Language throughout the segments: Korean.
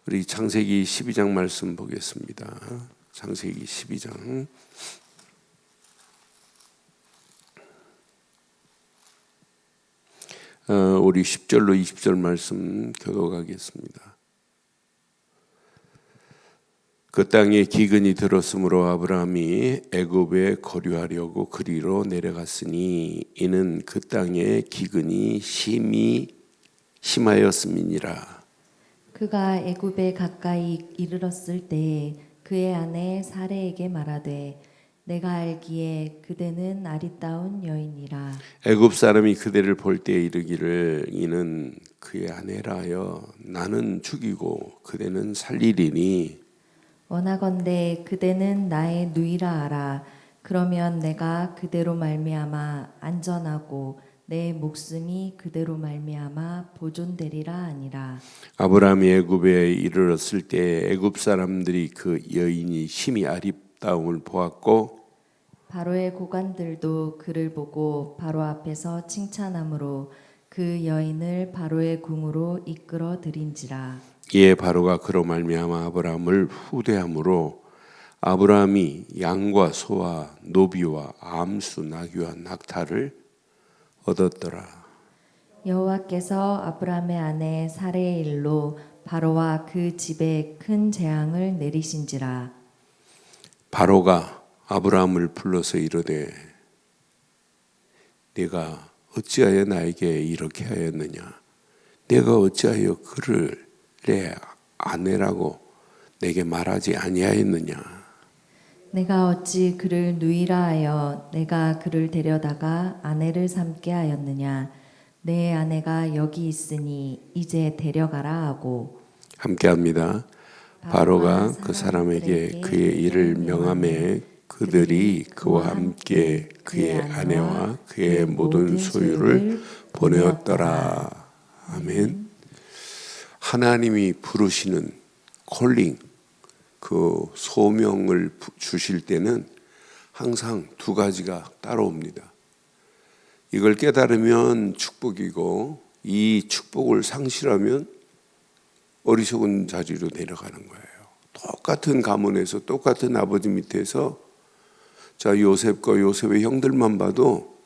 우리 창세기 12장 말씀 보겠습니다. 창세기 12장 우리 10절로 20절 말씀 교독하겠습니다. 그 땅에 기근이 들었으므로 아브라함이 애굽에 거류하려고 그리로 내려갔으니 이는 그 땅에 기근이 심하였음이니라. 그가 애굽에 가까이 이르렀을 때 그의 아내 사레에게 말하되 내가 알기에 그대는 아리따운 여인이라. 애굽 사람이 그대를 볼 때 이르기를 이는 그의 아내라 하여 나는 죽이고 그대는 살리리니 원하건대 그대는 나의 누이라 하라. 그러면 내가 그대로 말미암아 안전하고 내 목숨이 그대로 말미암아 보존되리라 하니라. 아브라함이 애굽에 이르렀을 때 애굽 사람들이 그 여인이 심히 아리따움을 보았고 바로의 고관들도 그를 보고 바로 앞에서 칭찬함으로 그 여인을 바로의 궁으로 이끌어 들인지라. 이에 바로가 그로 말미암아 아브라함을 후대함으로 아브라함이 양과 소와 노비와 암수 나귀와 낙타를 얻었더라. 여호와께서 아브라함의 아내 사레의 일로 바로와 그 집에 큰 재앙을 내리신지라. 바로가 아브라함을 불러서 이르되 네가 어찌하여 나에게 이렇게 하였느냐? 내가 어찌하여 그를 내 아내라고 내게 말하지 아니하였느냐? 내가 어찌 그를 누이라 하여 내가 그를 데려다가 아내를 삼게 하였느냐? 내 아내가 여기 있으니 이제 데려가라 하고. 함께합니다. 바로가 그 사람에게 그의 일을 명하매 그들이 그와 함께 그의 아내와 그의 모든 소유를 보내었더라. 아멘. 하나님이 부르시는 콜링, 그 소명을 주실 때는 항상 두 가지가 따라옵니다. 이걸 깨달으면 축복이고 이 축복을 상실하면 어리석은 자리로 내려가는 거예요. 똑같은 가문에서 똑같은 아버지 밑에서 자 요셉과 요셉의 형들만 봐도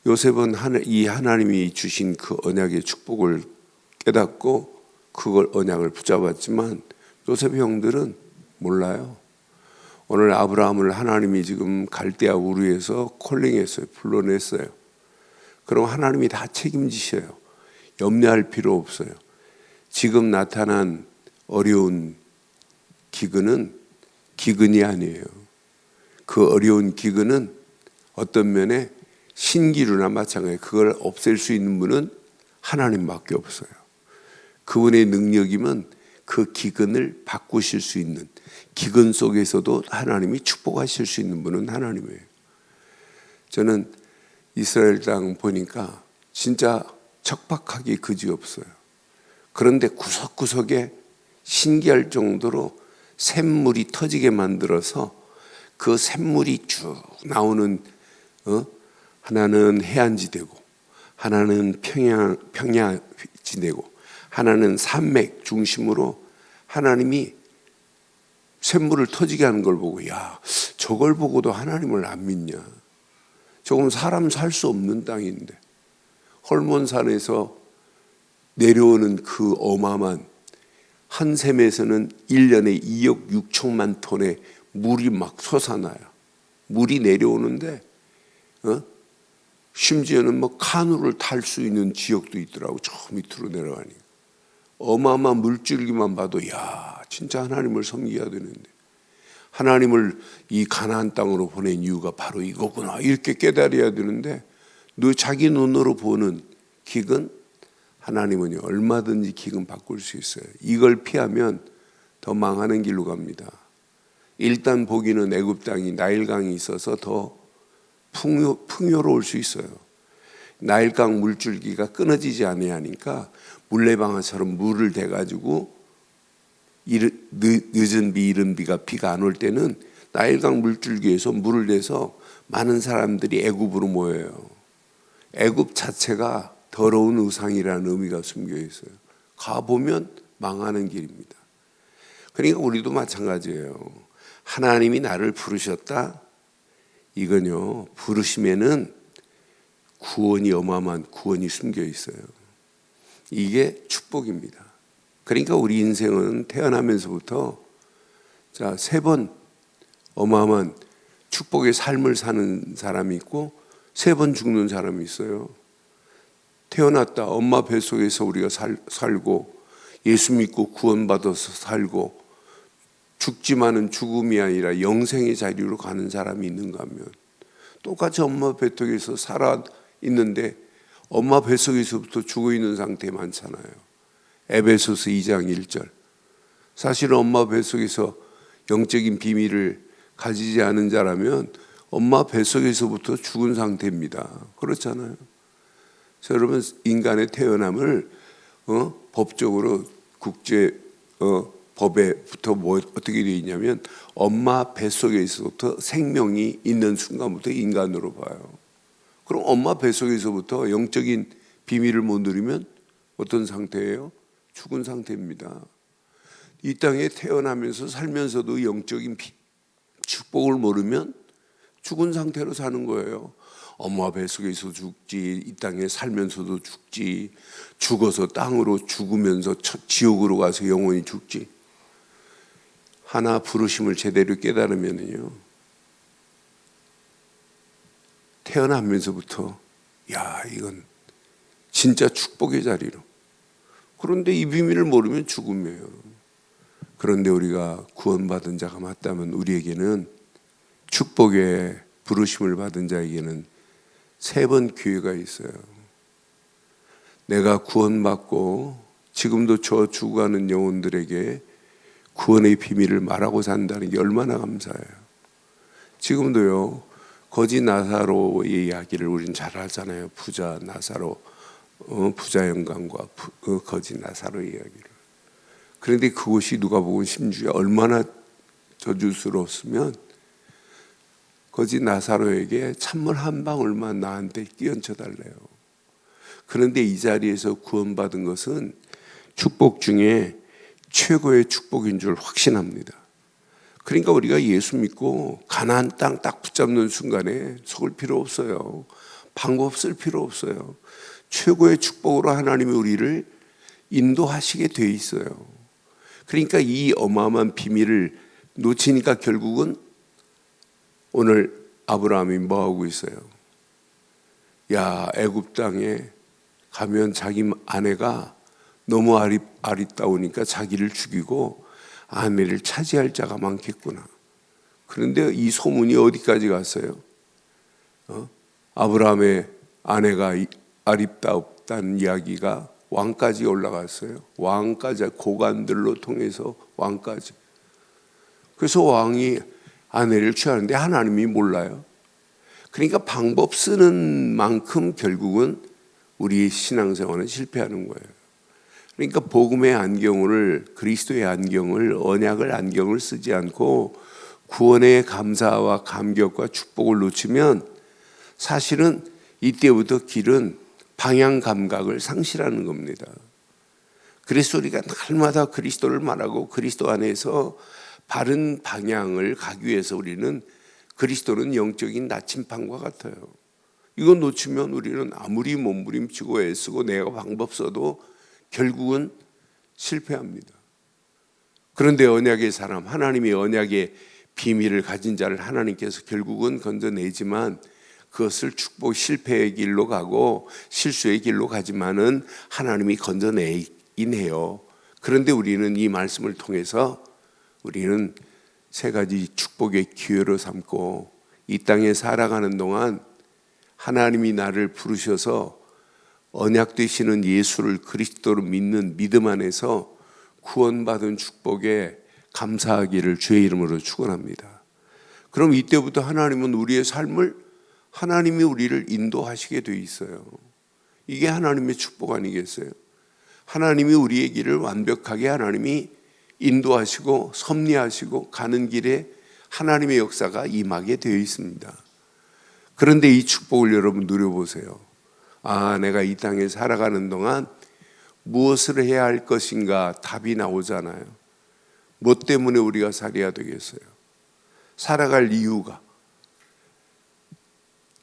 요셉은 이 하나님이 주신 그 언약의 축복을 깨닫고 그걸 언약을 붙잡았지만 요셉의 형들은 몰라요. 오늘 아브라함을 하나님이 지금 갈대아 우르에서 콜링했어요. 불러냈어요. 그럼 하나님이 다 책임지셔요. 염려할 필요 없어요. 지금 나타난 어려운 기근은 기근이 아니에요. 그 어려운 기근은 어떤 면에 신기루나 마찬가지예요. 그걸 없앨 수 있는 분은 하나님밖에 없어요. 그분의 능력이면 그 기근을 바꾸실 수 있는, 기근 속에서도 하나님이 축복하실 수 있는 분은 하나님이에요. 저는 이스라엘 땅 보니까 진짜 척박하기 그지없어요. 그런데 구석구석에 신기할 정도로 샘물이 터지게 만들어서 그 샘물이 쭉 나오는 하나는 해안지대고 하나는 평야지대고 하나는 산맥 중심으로 하나님이 샘물을 터지게 하는 걸 보고 야 저걸 보고도 하나님을 안 믿냐? 저건 사람 살 수 없는 땅인데 헐몬산에서 내려오는 그 어마어마한 한 샘에서는 1년에 2억 6천만 톤의 물이 막 솟아나요. 물이 내려오는데 심지어는 뭐 카누를 탈 수 있는 지역도 있더라고. 저 밑으로 내려가니까 어마어마한 물줄기만 봐도 야 진짜 하나님을 섬기어야 되는데 하나님을 이 가나안 땅으로 보낸 이유가 바로 이거구나 이렇게 깨달아야 되는데 너 자기 눈으로 보는 기근 하나님은요 얼마든지 기근 바꿀 수 있어요. 이걸 피하면 더 망하는 길로 갑니다. 일단 보기는 애굽 땅이 나일강이 있어서 더 풍요로울 수 있어요. 나일강 물줄기가 끊어지지 아니하니까 물레방아처럼 물을 대가지고 늦은 비 이른 비가 안 올 때는 나일강 물줄기에서 물을 대서 많은 사람들이 애굽으로 모여요. 애굽 자체가 더러운 우상이라는 의미가 숨겨 있어요. 가보면 망하는 길입니다. 그러니까 우리도 마찬가지예요. 하나님이 나를 부르셨다. 이건요, 부르심에는 구원이, 어마어마한 구원이 숨겨 있어요. 이게 축복입니다. 그러니까 우리 인생은 태어나면서부터 자, 3번 어마어마한 축복의 삶을 사는 사람이 있고 3번 죽는 사람이 있어요. 태어났다, 엄마 뱃속에서 우리가 살고 예수 믿고 구원받아서 살고 죽지만은 죽음이 아니라 영생의 자리로 가는 사람이 있는가 하면 똑같이 엄마 뱃속에서 살아 있는데 엄마 뱃속에서부터 죽어 있는 상태 많잖아요. 에베소서 2장 1절. 사실은 엄마 뱃속에서 영적인 비밀을 가지지 않은 자라면 엄마 뱃속에서부터 죽은 상태입니다. 그렇잖아요. 그래서 여러분, 인간의 태어남을 법적으로 국제 법에부터 어떻게 되어 있냐면 엄마 뱃속에서부터 생명이 있는 순간부터 인간으로 봐요. 그럼 엄마 뱃속에서부터 영적인 비밀을 못 누리면 어떤 상태예요? 죽은 상태입니다. 이 땅에 태어나면서 살면서도 영적인 축복을 모르면 죽은 상태로 사는 거예요. 엄마 뱃속에서 죽지, 이 땅에 살면서도 죽지, 죽어서 땅으로 죽으면서 지옥으로 가서 영원히 죽지. 하나 부르심을 제대로 깨달으면요, 태어나면서부터 야, 이건 진짜 축복의 자리로. 그런데 이 비밀을 모르면 죽음이에요. 그런데 우리가 구원받은 자가 맞다면 우리에게는 축복의 부르심을 받은 자에게는 3번 기회가 있어요. 내가 구원받고 지금도 저 죽어가는 영혼들에게 구원의 비밀을 말하고 산다는 게 얼마나 감사해요. 지금도요, 거지 나사로의 이야기를 우리는 잘 알잖아요. 부자 나사로, 부자 영광과 거지 나사로의 이야기를. 그런데 그것이 누가복음 10주에 얼마나 저주스러웠으면 거지 나사로에게 찬물 한 방울만 나한테 끼얹혀 달래요. 그런데 이 자리에서 구원받은 것은 축복 중에 최고의 축복인 줄 확신합니다. 그러니까 우리가 예수 믿고 가나안 땅 딱 붙잡는 순간에 속을 필요 없어요. 방법 쓸 필요 없어요. 최고의 축복으로 하나님이 우리를 인도하시게 돼 있어요. 그러니까 이 어마어마한 비밀을 놓치니까 결국은 오늘 아브라함이 뭐 하고 있어요? 야, 애굽 땅에 가면 자기 아내가 너무 아리따우니까 자기를 죽이고 아내를 차지할 자가 많겠구나. 그런데 이 소문이 어디까지 갔어요? 아브라함의 아내가 아리따웠다는 이야기가 왕까지 올라갔어요. 왕까지, 고관들로 통해서 왕까지. 그래서 왕이 아내를 취하는데 하나님이 몰라요. 그러니까 방법 쓰는 만큼 결국은 우리 신앙생활은 실패하는 거예요. 그러니까 복음의 안경을, 그리스도의 안경을, 언약을 안경을 쓰지 않고 구원의 감사와 감격과 축복을 놓치면 사실은 이때부터 길은 방향 감각을 상실하는 겁니다. 그래서 우리가 날마다 그리스도를 말하고 그리스도 안에서 바른 방향을 가기 위해서 우리는 그리스도는 영적인 나침판과 같아요. 이거 놓치면 우리는 아무리 몸부림치고 애쓰고 내가 방법 써도 결국은 실패합니다. 그런데 언약의 사람, 하나님의 언약의 비밀을 가진 자를 하나님께서 결국은 건져내지만 그것을 축복 실패의 길로 가고 실수의 길로 가지만은 하나님이 건져내긴 해요. 그런데 우리는 이 말씀을 통해서 우리는 3가지 축복의 기회로 삼고 이 땅에 살아가는 동안 하나님이 나를 부르셔서 언약 되시는 예수를 그리스도로 믿는 믿음 안에서 구원받은 축복에 감사하기를 주의 이름으로 축원합니다. 그럼 이때부터 하나님은 우리의 삶을 하나님이 우리를 인도하시게 돼 있어요. 이게 하나님의 축복 아니겠어요? 하나님이 우리의 길을 완벽하게 하나님이 인도하시고 섭리하시고 가는 길에 하나님의 역사가 임하게 되어 있습니다. 그런데 이 축복을 여러분 누려보세요. 아, 내가 이 땅에 살아가는 동안 무엇을 해야 할 것인가 답이 나오잖아요. 뭐 때문에 우리가 살아야 되겠어요? 살아갈 이유가.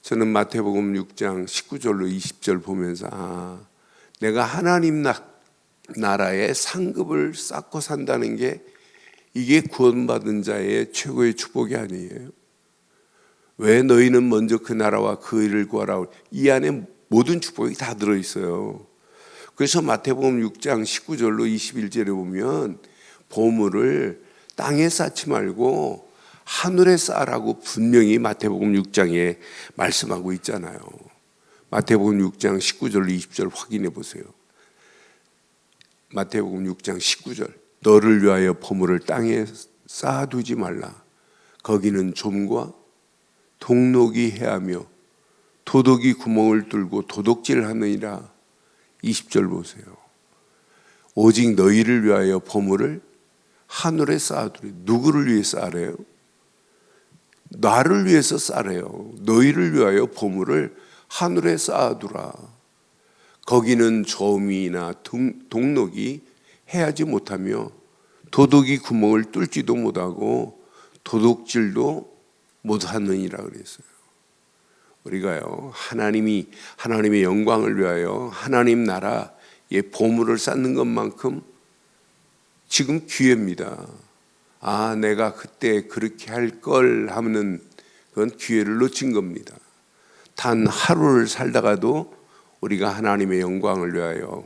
저는 마태복음 6장 19절로 20절 보면서 내가 하나님 나라의 상급을 쌓고 산다는 게 이게 구원받은 자의 최고의 축복이 아니에요. 왜 너희는 먼저 그 나라와 그 일을 구하라. 이 안에 모든 축복이 다 들어있어요. 그래서 마태복음 6장 19절로 21절에 보면 보물을 땅에 쌓지 말고 하늘에 쌓으라고 분명히 마태복음 6장에 말씀하고 있잖아요. 마태복음 6장 19절로 20절 확인해 보세요. 마태복음 6장 19절 너를 위하여 보물을 땅에 쌓아두지 말라. 거기는 좀과 동록이 해하며 도둑이 구멍을 뚫고 도둑질하느니라. 20절 보세요. 오직 너희를 위하여 보물을 하늘에 쌓아두래. 누구를 위해 쌓으래요? 나를 위해서 쌓으래요. 너희를 위하여 보물을 하늘에 쌓아두라. 거기는 조미나 동록이 해하지 못하며 도둑이 구멍을 뚫지도 못하고 도둑질도 못하느니라 그랬어요. 우리가요, 하나님의 영광을 위하여 하나님 나라의 보물을 쌓는 것만큼 지금 기회입니다. 내가 그때 그렇게 할 걸 하면은 그건 기회를 놓친 겁니다. 단 하루를 살다가도 우리가 하나님의 영광을 위하여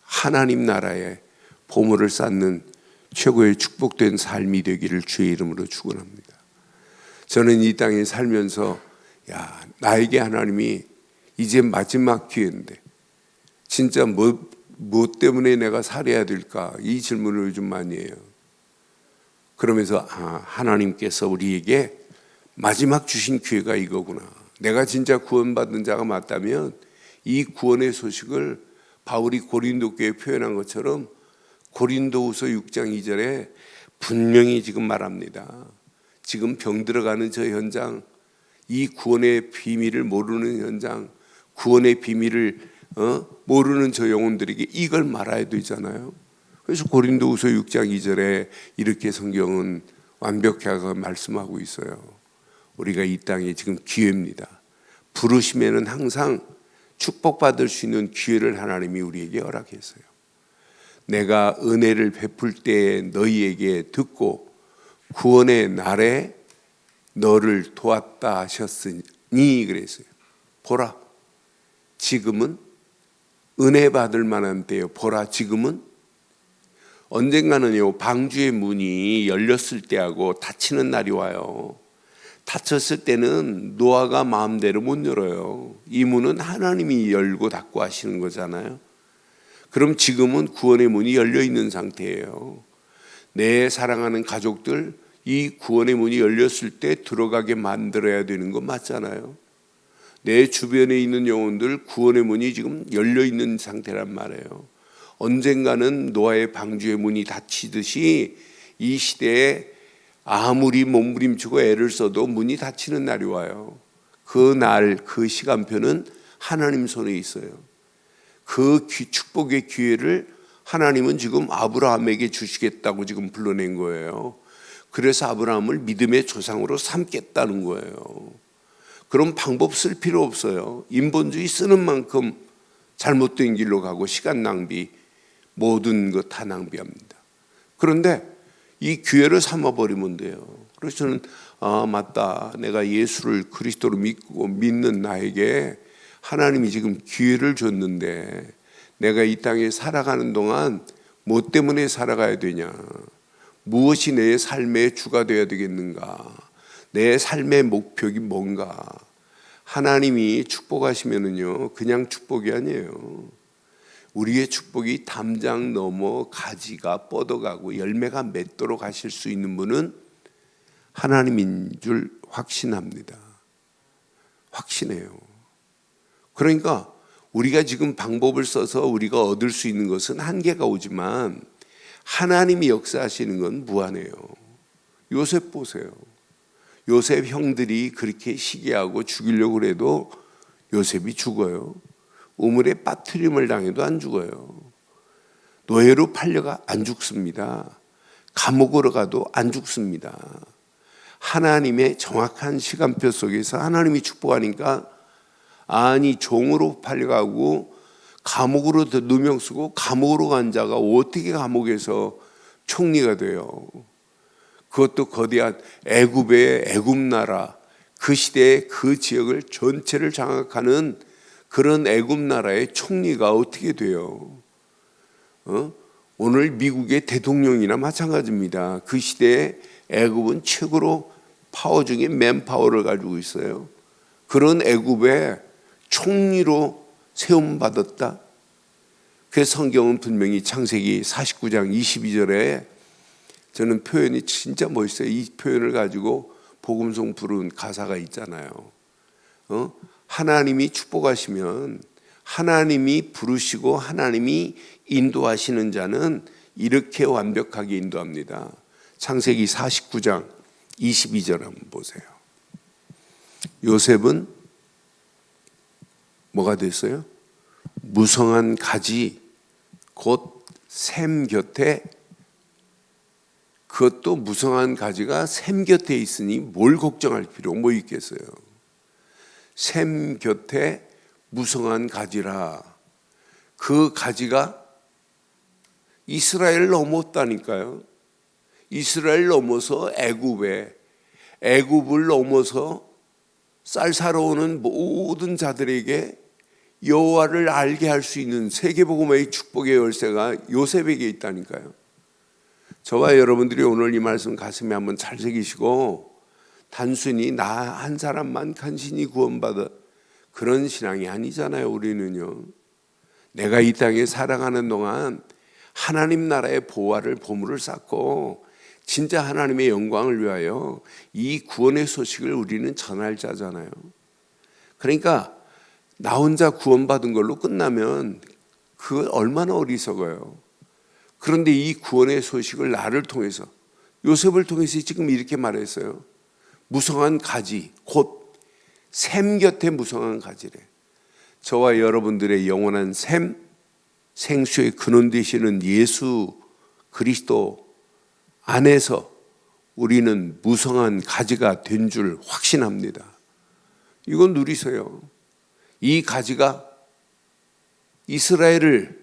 하나님 나라의 보물을 쌓는 최고의 축복된 삶이 되기를 주의 이름으로 축원합니다. 저는 이 땅에 살면서 나에게 하나님이 이제 마지막 기회인데 진짜 뭐 때문에 내가 살아야 될까? 이 질문을 요즘 많이 해요. 그러면서 하나님께서 우리에게 마지막 주신 기회가 이거구나. 내가 진짜 구원받은 자가 맞다면 이 구원의 소식을 바울이 고린도 교회에 표현한 것처럼 고린도후서 6장 2절에 분명히 지금 말합니다. 지금 병 들어가는 저 현장, 이 구원의 비밀을 모르는 현장, 구원의 비밀을 모르는 저 영혼들에게 이걸 말해야 되잖아요. 그래서 고린도후서 6장 2절에 이렇게 성경은 완벽하게 말씀하고 있어요. 우리가 이 땅에 지금 기회입니다. 부르심에는 항상 축복받을 수 있는 기회를 하나님이 우리에게 허락했어요. 내가 은혜를 베풀 때에 너희에게 듣고 구원의 날에 너를 도왔다 하셨으니 그랬어요. 보라, 지금은 은혜 받을 만한 때요. 보라, 지금은 언젠가는요, 방주의 문이 열렸을 때하고 닫히는 날이 와요. 닫혔을 때는 노아가 마음대로 못 열어요. 이 문은 하나님이 열고 닫고 하시는 거잖아요. 그럼 지금은 구원의 문이 열려 있는 상태예요. 내 사랑하는 가족들, 이 구원의 문이 열렸을 때 들어가게 만들어야 되는 거 맞잖아요. 내 주변에 있는 영혼들 구원의 문이 지금 열려 있는 상태란 말이에요. 언젠가는 노아의 방주의 문이 닫히듯이 이 시대에 아무리 몸부림치고 애를 써도 문이 닫히는 날이 와요. 그 날, 그 시간표는 하나님 손에 있어요. 그 축복의 기회를 하나님은 지금 아브라함에게 주시겠다고 지금 불러낸 거예요. 그래서 아브라함을 믿음의 조상으로 삼겠다는 거예요. 그럼 방법 쓸 필요 없어요. 인본주의 쓰는 만큼 잘못된 길로 가고 시간 낭비, 모든 것 다 낭비합니다. 그런데 이 기회를 삼아버리면 돼요. 그래서 저는 맞다. 내가 예수를 그리스도로 믿는 나에게 하나님이 지금 기회를 줬는데 내가 이 땅에 살아가는 동안 뭐 때문에 살아가야 되냐? 무엇이 내 삶의 주가 되어야 되겠는가? 내 삶의 목표가 뭔가? 하나님이 축복하시면은요, 그냥 축복이 아니에요. 우리의 축복이 담장 넘어 가지가 뻗어가고 열매가 맺도록 하실 수 있는 분은 하나님인 줄 확신합니다. 확신해요. 그러니까 우리가 지금 방법을 써서 우리가 얻을 수 있는 것은 한계가 오지만 하나님이 역사하시는 건 무한해요. 요셉 보세요. 요셉 형들이 그렇게 시기하고 죽이려고 해도 요셉이 죽어요. 우물에 빠뜨림을 당해도 안 죽어요. 노예로 팔려가 안 죽습니다. 감옥으로 가도 안 죽습니다. 하나님의 정확한 시간표 속에서 하나님이 축복하니까 아니 종으로 팔려가고 감옥으로 누명 쓰고 감옥으로 간 자가 어떻게 감옥에서 총리가 돼요? 그것도 거대한 애굽의 애굽 나라, 그 시대의 그 지역을 전체를 장악하는 그런 애굽 나라의 총리가 어떻게 돼요? 오늘 미국의 대통령이나 마찬가지입니다. 그 시대에 애굽은 최고로 파워 중에 맨파워를 가지고 있어요. 그런 애굽의 총리로 세움받았다. 그 성경은 분명히 창세기 49장 22절에 저는 표현이 진짜 멋있어요. 이 표현을 가지고 복음송 부른 가사가 있잖아요. 하나님이 축복하시면 하나님이 부르시고 하나님이 인도하시는 자는 이렇게 완벽하게 인도합니다. 창세기 49장 22절 한번 보세요. 요셉은 뭐가 됐어요? 무성한 가지 곧 샘 곁에, 그것도 무성한 가지가 샘 곁에 있으니 뭘 걱정할 필요 뭐 있겠어요. 샘 곁에 무성한 가지라. 그 가지가 이스라엘을 넘었다니까요. 이스라엘 넘어서 애굽을 넘어서 쌀 사러 오는 모든 자들에게 여호와를 알게 할 수 있는 세계복음의 축복의 열쇠가 요셉에게 있다니까요. 저와 여러분들이 오늘 이 말씀 가슴에 한번 잘 새기시고 단순히 나 한 사람만 간신히 구원받아 그런 신앙이 아니잖아요. 우리는요. 내가 이 땅에 살아가는 동안 하나님 나라의 보화를 보물을 쌓고 진짜 하나님의 영광을 위하여 이 구원의 소식을 우리는 전할 자잖아요. 그러니까 나 혼자 구원받은 걸로 끝나면 그거 얼마나 어리석어요. 그런데 이 구원의 소식을 나를 통해서, 요셉을 통해서 지금 이렇게 말했어요. 무성한 가지, 곧 샘 곁에 무성한 가지래. 저와 여러분들의 영원한 샘, 생수의 근원 되시는 예수 그리스도 안에서 우리는 무성한 가지가 된 줄 확신합니다. 이건 누리세요. 이 가지가 이스라엘을,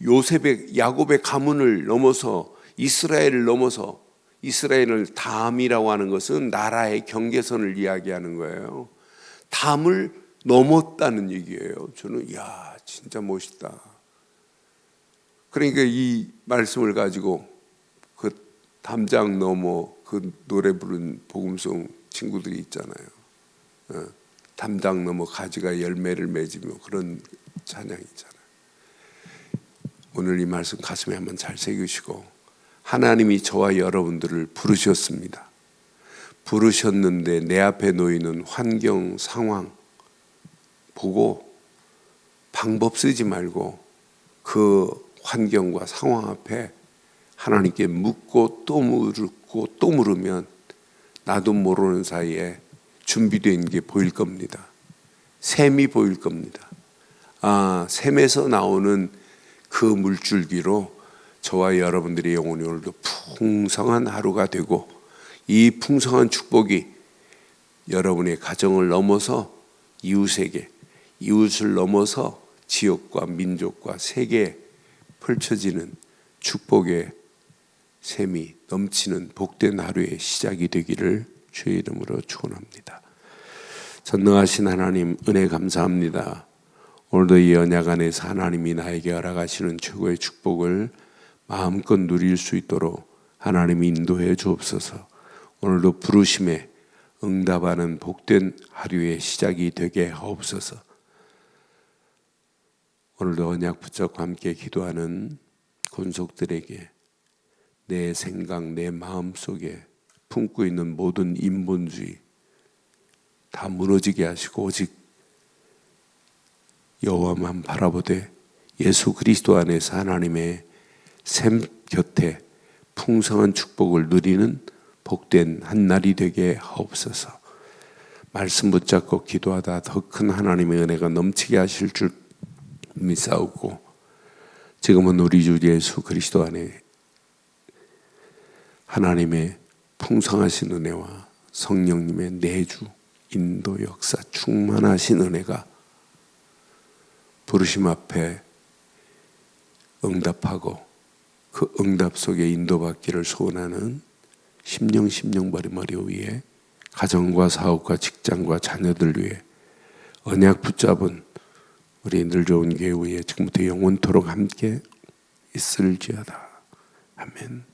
요셉의 야곱의 가문을 넘어서 이스라엘을 넘어서, 이스라엘을 담이라고 하는 것은 나라의 경계선을 이야기하는 거예요. 담을 넘었다는 얘기예요. 저는 진짜 멋있다. 그러니까 이 말씀을 가지고 그 담장 넘어 그 노래 부른 복음송 친구들이 있잖아요. 담장 넘어 가지가 열매를 맺으며 그런 찬양이잖아요. 오늘 이 말씀 가슴에 한번 잘 새기시고, 하나님이 저와 여러분들을 부르셨습니다. 부르셨는데 내 앞에 놓이는 환경, 상황 보고 방법 쓰지 말고 그 환경과 상황 앞에 하나님께 묻고 또 묻고 또 물으면 나도 모르는 사이에 준비된 게 보일 겁니다. 샘이 보일 겁니다. 샘에서 나오는 그 물줄기로 저와 여러분들의 영혼이 오늘도 풍성한 하루가 되고, 이 풍성한 축복이 여러분의 가정을 넘어서 이웃에게, 이웃을 넘어서 지역과 민족과 세계에 펼쳐지는 축복의 샘이 넘치는 복된 하루의 시작이 되기를 주의 이름으로 축원합니다. 전능하신 하나님, 은혜 감사합니다. 오늘도 이 언약 안에서 하나님이 나에게 허락하시는 최고의 축복을 마음껏 누릴 수 있도록 하나님이 인도해 주옵소서. 오늘도 부르심에 응답하는 복된 하루의 시작이 되게 하옵소서. 오늘도 언약 붙잡고 함께 기도하는 권속들에게 내 생각, 내 마음 속에 품고 있는 모든 인본주의 다 무너지게 하시고 오직 여호와만 바라보되 예수 그리스도 안에서 하나님의 샘 곁에 풍성한 축복을 누리는 복된 한날이 되게 하옵소서. 말씀 붙잡고 기도하다 더 큰 하나님의 은혜가 넘치게 하실 줄 이미 싸웠고 지금은 우리 주 예수 그리스도 안에 하나님의 풍성하신 은혜와 성령님의 내주, 인도, 역사, 충만하신 은혜가 부르심 앞에 응답하고 그 응답 속에 인도받기를 소원하는 심령머리 위에 가정과 사업과 직장과 자녀들 위해 언약 붙잡은 우리 늘 좋은 교회 위에 지금부터 영원토록 함께 있을지어다. 아멘.